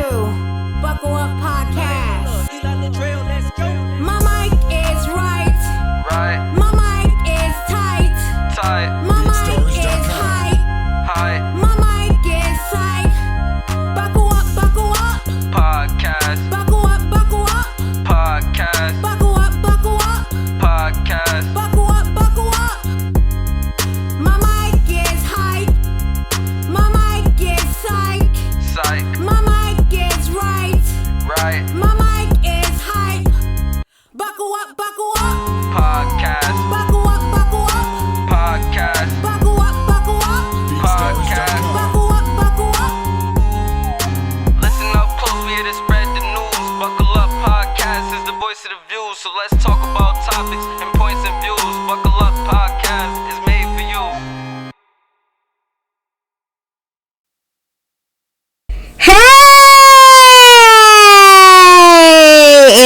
Buckle Up Podcast. My mic is right. My mic is tight. My mic is high. My mic is tight. Buckle up podcast. Buckle up Podcast. Buckle up Podcast. Buckle up. My mic is hype. My mic is psych. Psych. My mic is right. My mic is hype. Buckle up. Podcast. Buckle up. Podcast. Buckle up. Podcast. Buckle up. Listen up close, we here to spread the news. Buckle Up Podcast is the voice of the views. So let's talk about topics and points of views. Buckle Up Podcast is made for you. Hey,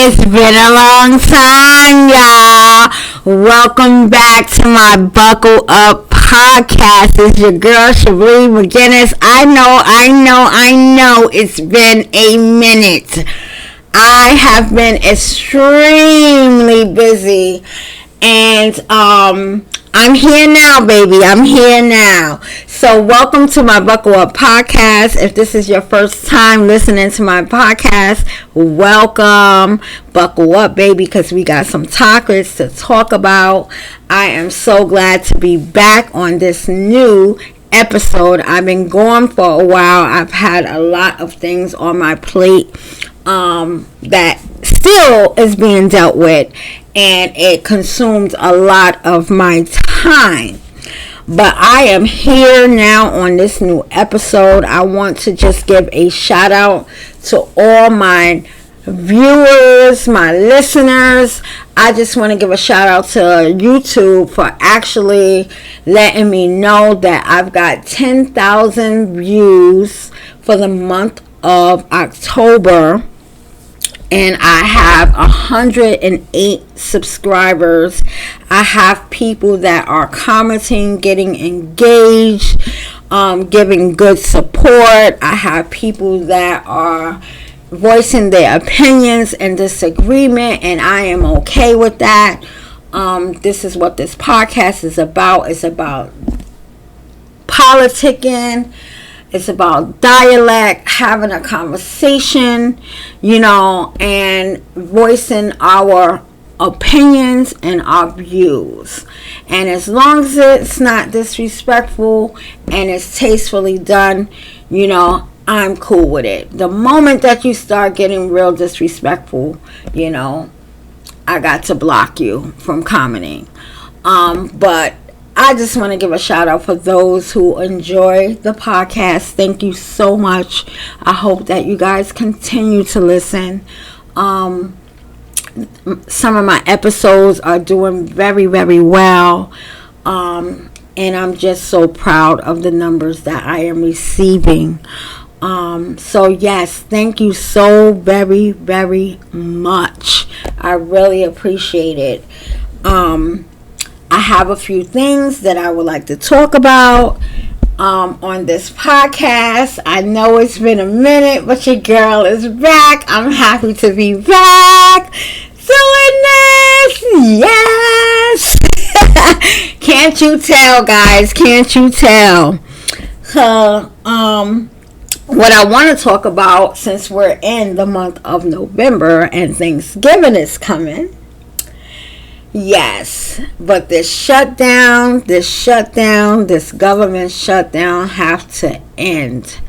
it's been a long time, y'all. Welcome back to my Buckle Up Podcast. It's your girl, Shablee McGinnis. I know it's been a minute. I have been extremely busy, and I'm here now, baby. I'm here now. So welcome to my Buckle Up Podcast. If this is your first time listening to my podcast, welcome. Buckle up, baby, because we got some topics to talk about. I am so glad to be back on this new episode. I've been gone for a while. I've had a lot of things on my plate that still is being dealt with, and it consumed a lot of my time. But I am here now on this new episode. I want to just give a shout out to all my viewers, my listeners. I just want to give a shout out to YouTube for actually letting me know that I've got 10,000 views for the month of October, and I have 108 subscribers. I have people that are commenting, getting engaged, giving good support. I have people that are voicing their opinions and disagreement, and I am okay with that. This is what this podcast is about. It's about politicking. It's about dialect, having a conversation, and voicing our opinions and our views. And as long as it's not disrespectful and it's tastefully done, I'm cool with it. The moment that you start getting real disrespectful, I got to block you from commenting. But I just want to give a shout out for those who enjoy the podcast. Thank you so much. I hope that you guys continue to listen. Some of my episodes are doing very, very well. And I'm just so proud of the numbers that I am receiving. So yes, thank you so very, very much. I really appreciate it. I have a few things that I would like to talk about on this podcast. I know it's been a minute, but your girl is back. I'm happy to be back doing this. Yes. Can't you tell, guys? Can't you tell? What I want to talk about, since we're in the month of November and Thanksgiving is coming. Yes, but this government shutdown have to end.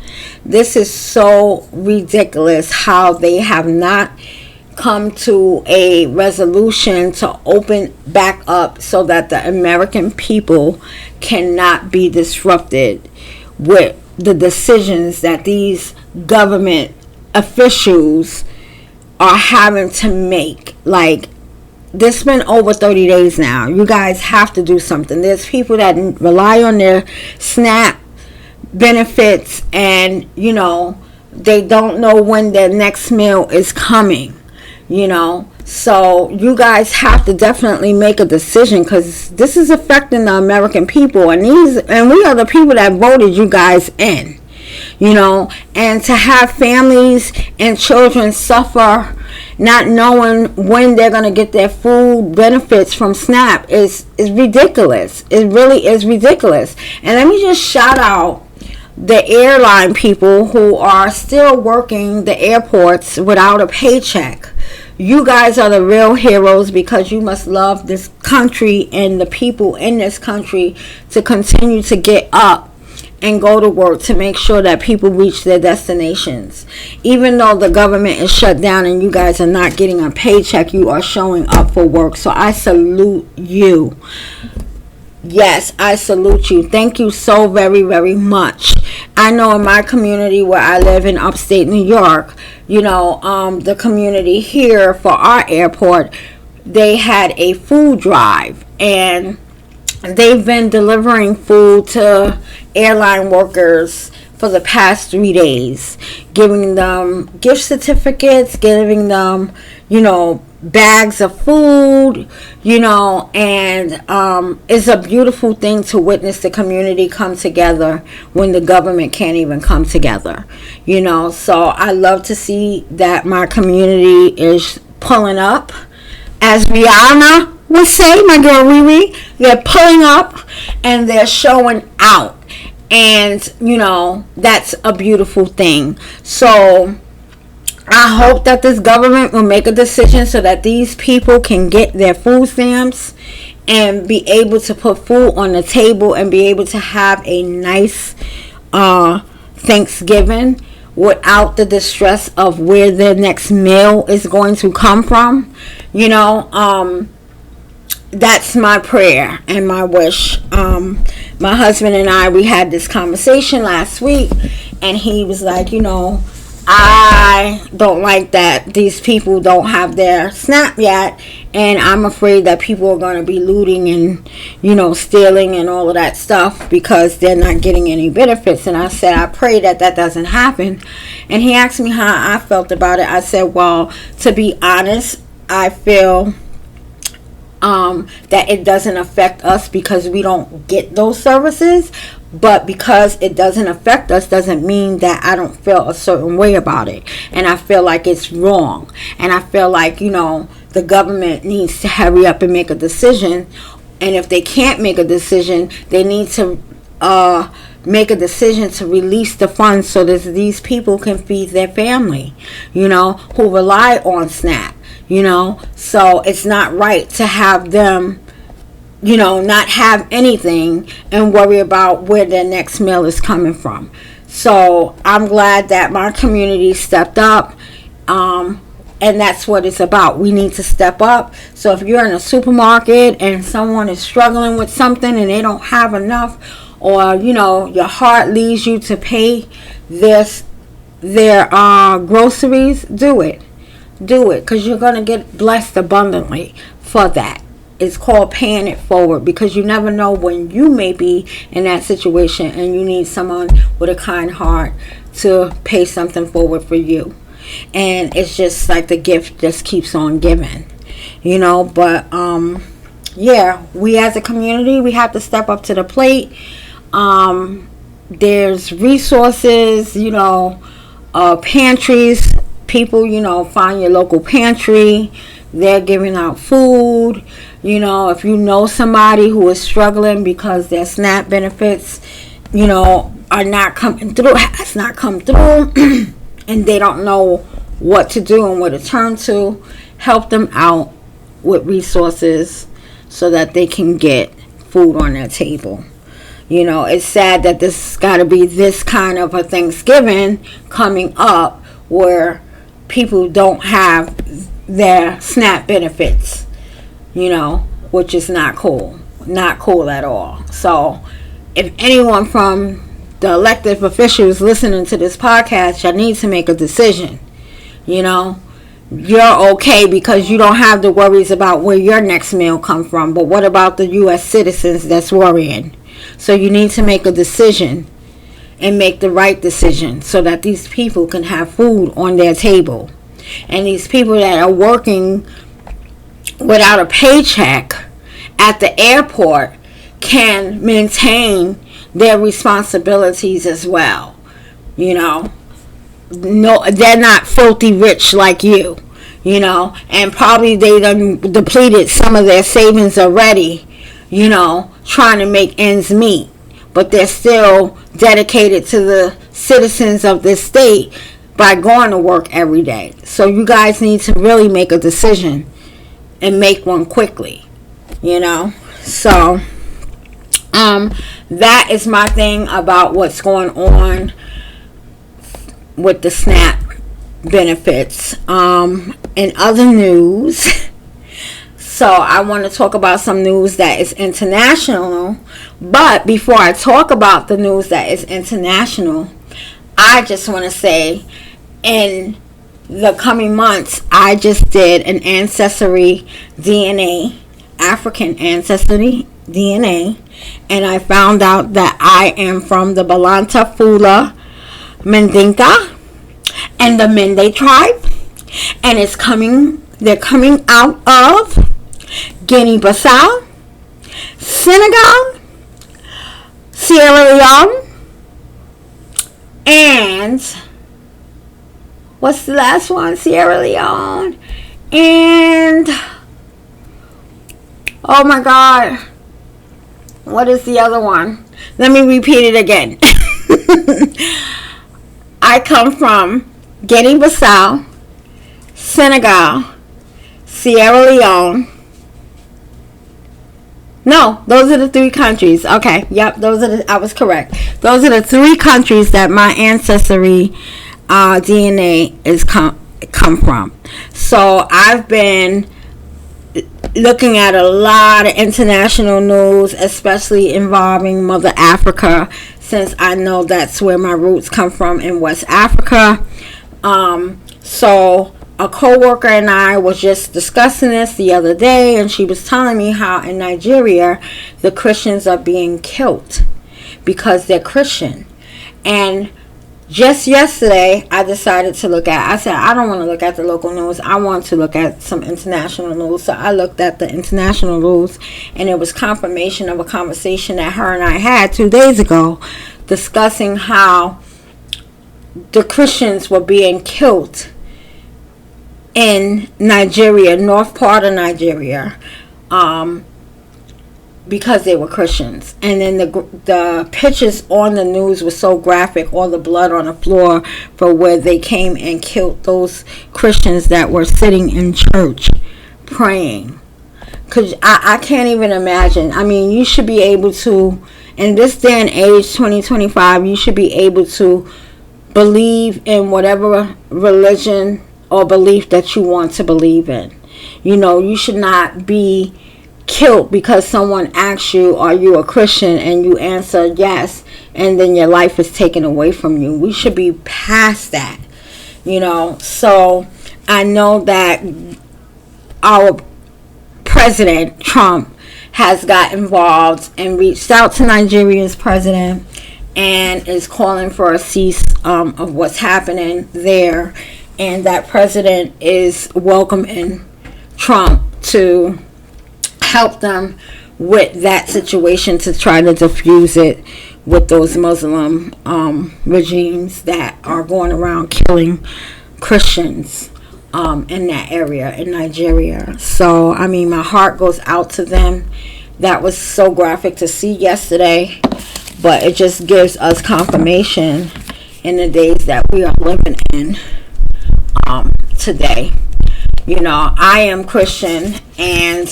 This is so ridiculous how they have not come to a resolution to open back up so that the American people cannot be disrupted with the decisions that these government officials are having to make. Like, this been over 30 days now. You guys have to do something. There's people that rely on their SNAP benefits, and they don't know when their next meal is coming. So you guys have to definitely make a decision, because this is affecting the American people, and we are the people that voted you guys in. and to have families and children suffer not knowing when they're going to get their food benefits from SNAP is ridiculous. It really is ridiculous. And let me just shout out the airline people who are still working the airports without a paycheck. You guys are the real heroes, because you must love this country and the people in this country to continue to get up and go to work to make sure that people reach their destinations. Even though the government is shut down and you guys are not getting a paycheck, you are showing up for work. So I salute you. Yes, I salute you. Thank you so very, very much. I know in my community where I live in upstate New York, the community here for our airport, they had a food drive, and they've been delivering food to airline workers for the past 3 days, giving them gift certificates, giving them, bags of food, and it's a beautiful thing to witness the community come together when the government can't even come together, so I love to see that my community is pulling up, as Rihanna would say, my girl Riri. They're pulling up and they're showing out, and that's a beautiful thing. So I hope that this government will make a decision so that these people can get their food stamps and be able to put food on the table and be able to have a nice Thanksgiving without the distress of where their next meal is going to come from. That's my prayer and my wish. My husband and I, we had this conversation last week, and he was like, I don't like that these people don't have their SNAP yet, and I'm afraid that people are going to be looting and, stealing and all of that stuff because they're not getting any benefits. And I said, I pray that doesn't happen. And he asked me how I felt about it. I said, well, to be honest, I feel that it doesn't affect us because we don't get those services. But because it doesn't affect us doesn't mean that I don't feel a certain way about it. And I feel like it's wrong. And I feel like, the government needs to hurry up and make a decision. And if they can't make a decision, they need to make a decision to release the funds so that these people can feed their family, who rely on SNAP, So it's not right to have them not have anything and worry about where their next meal is coming from. So I'm glad that my community stepped up, and that's what it's about. We need to step up. So if you're in a supermarket and someone is struggling with something and they don't have enough, or your heart leads you to pay their groceries, do it, because you're going to get blessed abundantly for that. It's called paying it forward, because you never know when you may be in that situation and you need someone with a kind heart to pay something forward for you. And it's just like the gift just keeps on giving, but we as a community, we have to step up to the plate. There's resources, pantries, people, find your local pantry. They're giving out food. If you know somebody who is struggling because their SNAP benefits, are not coming through, has not come through, and they don't know what to do and where to turn to, help them out with resources so that they can get food on their table. It's sad that this got to be this kind of a Thanksgiving coming up where people don't have their SNAP benefits, which is not cool at all. So if anyone from the elected officials listening to this podcast, you need to make a decision. You're okay because you don't have the worries about where your next meal come from, but what about the U.S. citizens that's worrying? So you need to make a decision and make the right decision so that these people can have food on their table. And these people that are working without a paycheck at the airport can maintain their responsibilities as well. No, they're not filthy rich like you, and probably they done depleted some of their savings already, trying to make ends meet. But they're still dedicated to the citizens of this state by going to work every day. So you guys need to really make a decision and make one quickly, So, that is my thing about what's going on with the SNAP benefits. In other news, so I want to talk about some news that is international. But before I talk about the news that is international, I just want to say, in the coming months, I just did an ancestry DNA, African ancestry DNA, and I found out that I am from the Balanta Fula Mandinka and the Mende tribe, and they're coming out of Guinea-Bissau, Senegal, Sierra Leone, and what's the last one? Sierra Leone, and oh my God, what is the other one? Let me repeat it again. I come from Guinea-Bissau, Senegal, Sierra Leone. No, those are the three countries. Okay, yep, I was correct. Those are the three countries that my ancestry DNA is come from. So I've been looking at a lot of international news, especially involving Mother Africa, since I know that's where my roots come from in West Africa. So a co-worker and I was just discussing this the other day, and she was telling me how in Nigeria the Christians are being killed because they're Christian. And just yesterday I decided to I said I don't want to look at the local news, I want to look at some international news. So I looked at the international news, and it was confirmation of a conversation that her and I had 2 days ago, discussing how the Christians were being killed in Nigeria, north part of Nigeria, because they were Christians. And then the pictures on the news were so graphic, all the blood on the floor for where they came and killed those Christians that were sitting in church praying. Because I can't even imagine. I mean, you should be able to, in this day and age, 2025, you should be able to believe in whatever religion or belief that you want to believe in. You should not be killed because someone asks you, are you a Christian, and you answer yes, and then your life is taken away from you. We should be past that. So I know that our President Trump has got involved and reached out to Nigeria's president and is calling for a cease of what's happening there. And that president is welcoming Trump to help them with that situation, to try to diffuse it with those Muslim regimes that are going around killing Christians in that area in Nigeria. So, I mean, my heart goes out to them. That was so graphic to see yesterday, but it just gives us confirmation in the days that we are living in today. I am Christian, and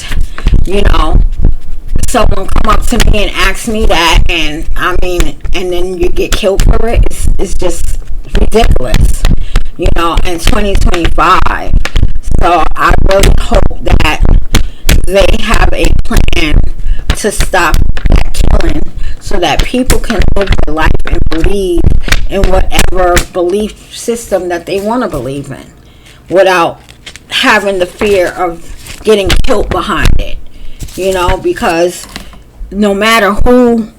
someone come up to me and ask me that, and and then you get killed for it. It's just ridiculous, in 2025. So I really hope that they have a plan to stop that killing, so that people can live their life and believe in whatever belief system that they want to believe in, without having the fear of getting killed behind it. Because no matter who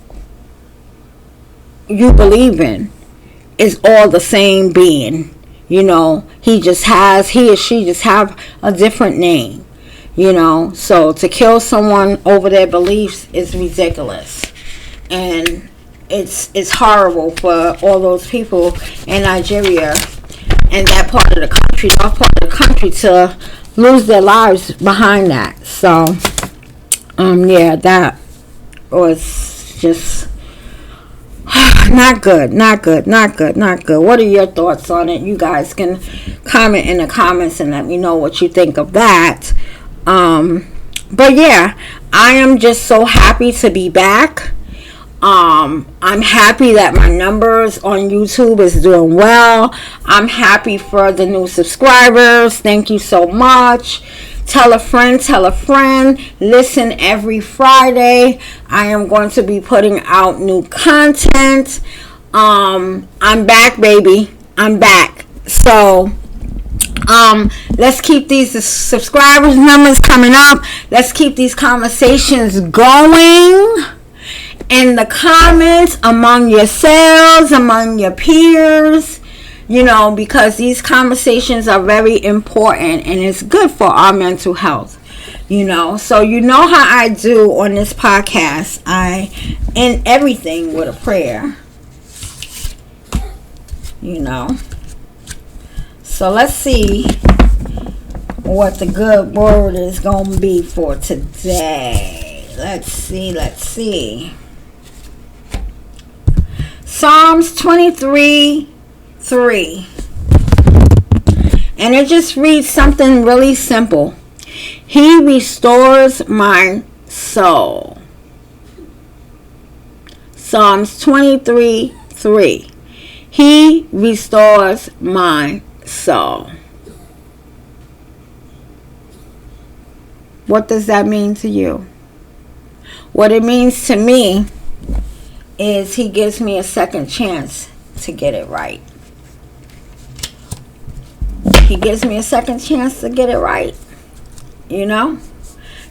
you believe in, it's all the same being. He or she just have a different name. So to kill someone over their beliefs is ridiculous. And it's horrible for all those people in Nigeria and that part of the country to lose their lives behind that. So yeah, that was just not good. What are your thoughts on it? You guys can comment in the comments and let me know what you think of that. But yeah, I am just so happy to be back. I'm happy that my numbers on YouTube is doing well. I'm happy for the new subscribers. Thank you so much. Tell a friend. Listen every Friday. I am going to be putting out new content. I'm back, baby. I'm back. So let's keep these subscribers numbers coming up. Let's keep these conversations going in the comments, among yourselves, among your peers, because these conversations are very important and it's good for our mental health, So how I do on this podcast. I end everything with a prayer, So let's see what the good word is going to be for today. Let's see. Psalms 23:3. And it just reads something really simple. He restores my soul. Psalms 23:3. He restores my soul. What does that mean to you? What it means to me is he gives me a second chance to get it right. He gives me a second chance to get it right.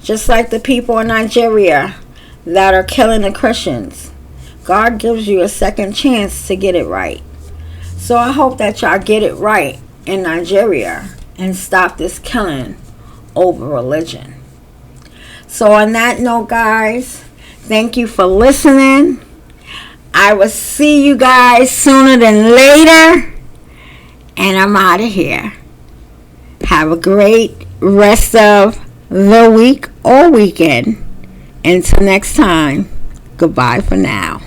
Just like the people in Nigeria that are killing the Christians. God gives you a second chance to get it right. So I hope that y'all get it right in Nigeria and stop this killing over religion. So on that note, guys, thank you for listening. I will see you guys sooner than later. And I'm out of here. Have a great rest of the week or weekend. Until next time, goodbye for now.